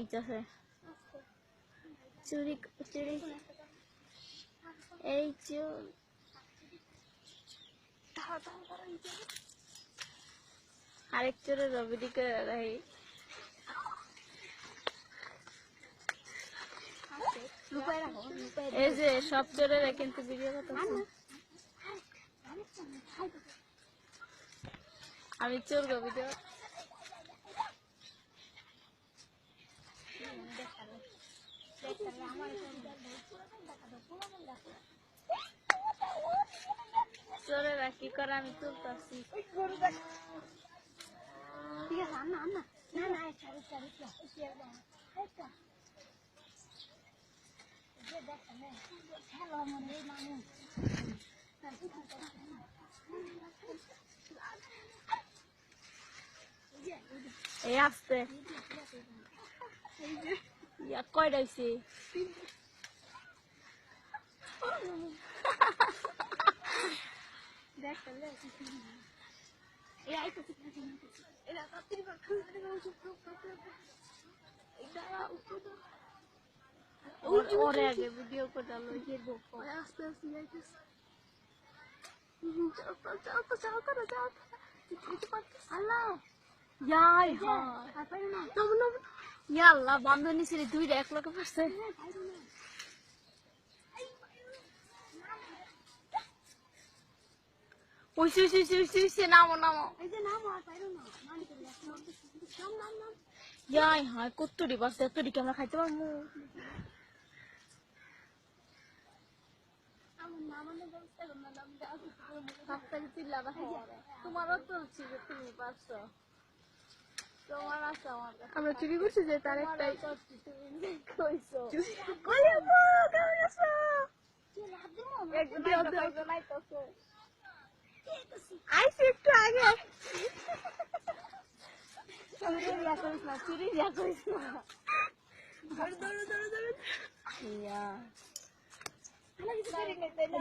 হইতাছে চুরি চুরি এই চুর আরেক চোরের রবিডি করে রাখি এই যে সব চোরেরা কিন্তু ভিডিও করতেছে আমি চোর গো ভিডিও চোরেরা কি করে আমি তুলতেছি ঠিক আছে আন্না আন্না না না চারি চারি হ্যালো মনে মানুষ এই আসতে ইয়া কয়টা হইছে দেখ তাহলে এই আইতো এরা তাড়াতাড়ি ওরে আগে ভিডিও করে লইয়ে বকো আস্তে আস্তে যাইতেছে যাও করো যাও আল্লাহ ইয়াই আর পাইলো না ইয়া আল্লাহ বান্ধবী ছিল দুইটা এক লগে পড়ছে ওইসে নামো নামো এই যে নাম আর পাইলো না নাম করে নাম নাম ইয়াই হায় কত্তুরি বাসে এতটি আমরা খাইতে পারবো আমার নামানো ব্যবস্থা করো না নাম দাও হাতটাকে চিল্লা দেখা তোমারও চলছি যে তুমি পারছো তোমার আছে আমার আমরা চুরি করছি যে তার একটাই তুমি কইছো কলিয়াবো কেমন আছো একজন আইতাছে আইসি একটু আগে চুরি দিয়া করিস না ধরো ধরো ধরো ধরো ইয়া আলা কিছু করি না তাই না